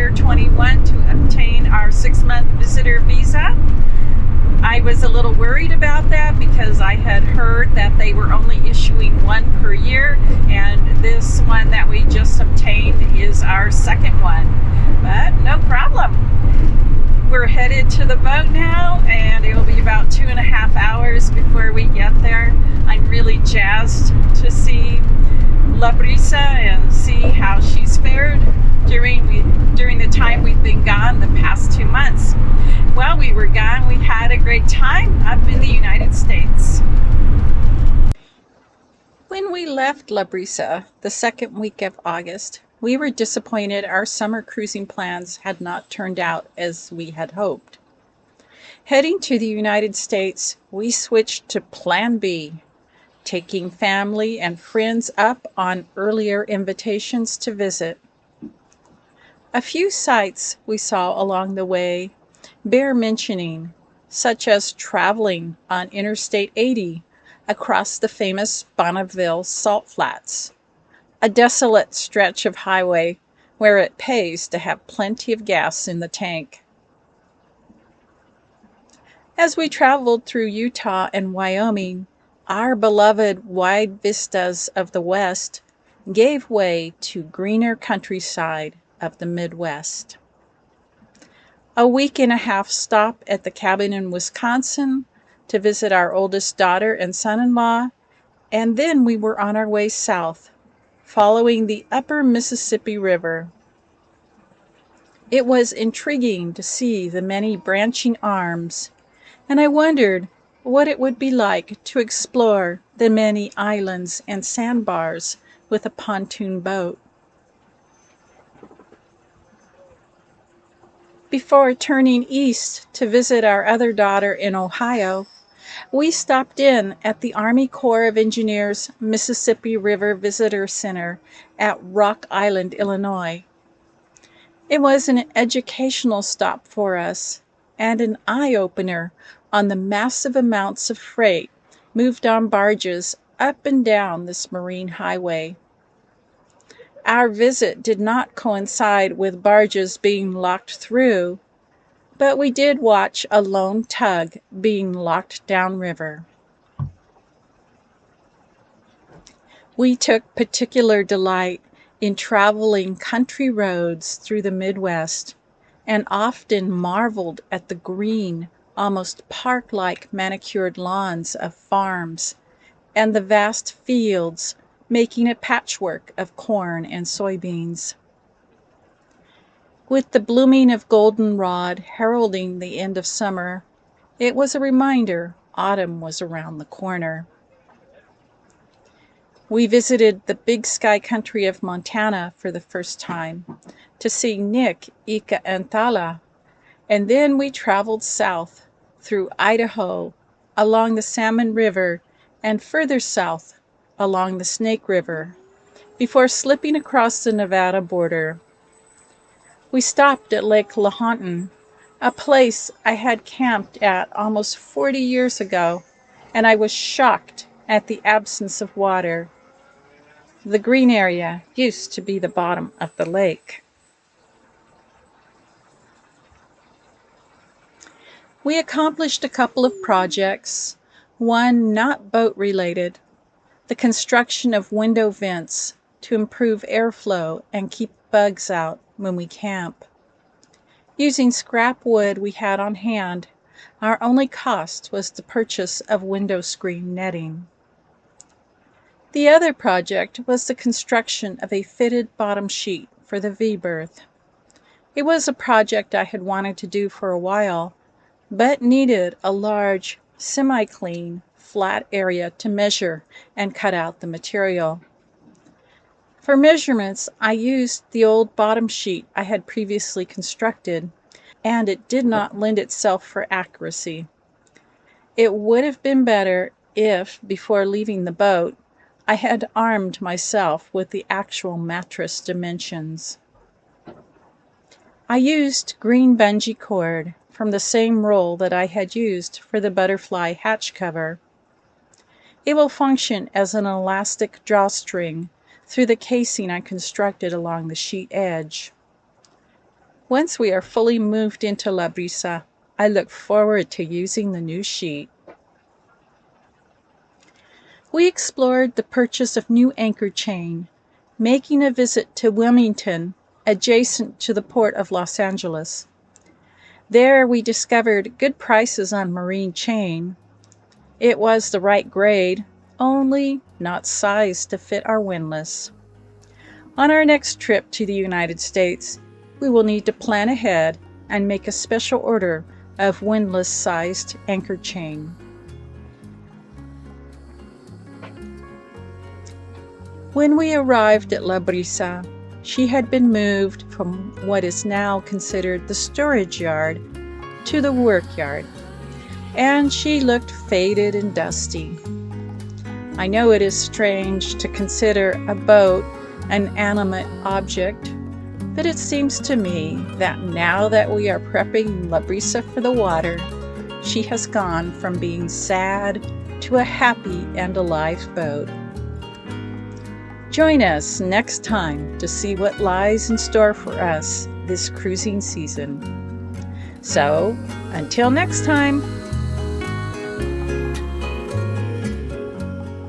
daughter 21 to obtain our 6-month visitor visa. I was a little worried about that because I had heard that they were only issuing one per year, and this one that we just obtained is our second one. But no problem. We're headed to the boat now, and it will be about 2.5 hours before we get there. I'm really jazzed to see Brisa and see how she's fared during the time we've been gone the past 2 months. While we were gone, we had a great time up in the United States. When we left Brisa the second week of August, we were disappointed our summer cruising plans had not turned out as we had hoped. Heading to the United States, we switched to Plan B, taking family and friends up on earlier invitations to visit. A few sights we saw along the way bear mentioning, such as traveling on Interstate 80 across the famous Bonneville Salt Flats, a desolate stretch of highway where it pays to have plenty of gas in the tank. As we traveled through Utah and Wyoming, our beloved wide vistas of the West gave way to greener countryside of the Midwest. A 1.5-week stop at the cabin in Wisconsin to visit our oldest daughter and son-in-law, and then we were on our way south, following the upper Mississippi River. It was intriguing to see the many branching arms, and I wondered what it would be like to explore the many islands and sandbars with a pontoon boat. Before turning east to visit our other daughter in Ohio, we stopped in at the Army Corps of Engineers Mississippi River Visitor Center at Rock Island, Illinois. It was an educational stop for us and an eye-opener on the massive amounts of freight moved on barges up and down this marine highway. Our visit did not coincide with barges being locked through, but we did watch a lone tug being locked downriver. We took particular delight in traveling country roads through the Midwest, and often marveled at the green, almost park-like manicured lawns of farms, and the vast fields making a patchwork of corn and soybeans. With the blooming of goldenrod heralding the end of summer, it was a reminder autumn was around the corner. We visited the Big Sky country of Montana for the first time to see Nick, Ika, and Thala, and then we traveled south through Idaho, along the Salmon River, and further south along the Snake River, before slipping across the Nevada border. We stopped at Lake Lahontan, a place I had camped at almost 40 years ago, and I was shocked at the absence of water. The green area used to be the bottom of the lake. We accomplished a couple of projects, one not boat-related, the construction of window vents to improve airflow and keep bugs out when we camp. Using scrap wood we had on hand, our only cost was the purchase of window screen netting. The other project was the construction of a fitted bottom sheet for the V-berth. It was a project I had wanted to do for a while, but needed a large, semi-clean, flat area to measure and cut out the material. For measurements, I used the old bottom sheet I had previously constructed, and it did not lend itself for accuracy. It would have been better if, before leaving the boat, I had armed myself with the actual mattress dimensions. I used green bungee cord from the same roll that I had used for the butterfly hatch cover. It will function as an elastic drawstring through the casing I constructed along the sheet edge. Once we are fully moved into La Brisa, I look forward to using the new sheet. We explored the purchase of new anchor chain, making a visit to Wilmington, adjacent to the port of Los Angeles. There we discovered good prices on marine chain. It was the right grade, only not sized to fit our windlass. On our next trip to the United States, we will need to plan ahead and make a special order of windlass-sized anchor chain. When we arrived at La Brisa, she had been moved from what is now considered the storage yard to the work yard, and she looked faded and dusty. I know it is strange to consider a boat an animate object, but it seems to me that now that we are prepping La Brisa for the water, she has gone from being sad to a happy and alive boat. Join us next time to see what lies in store for us this cruising season. So, until next time,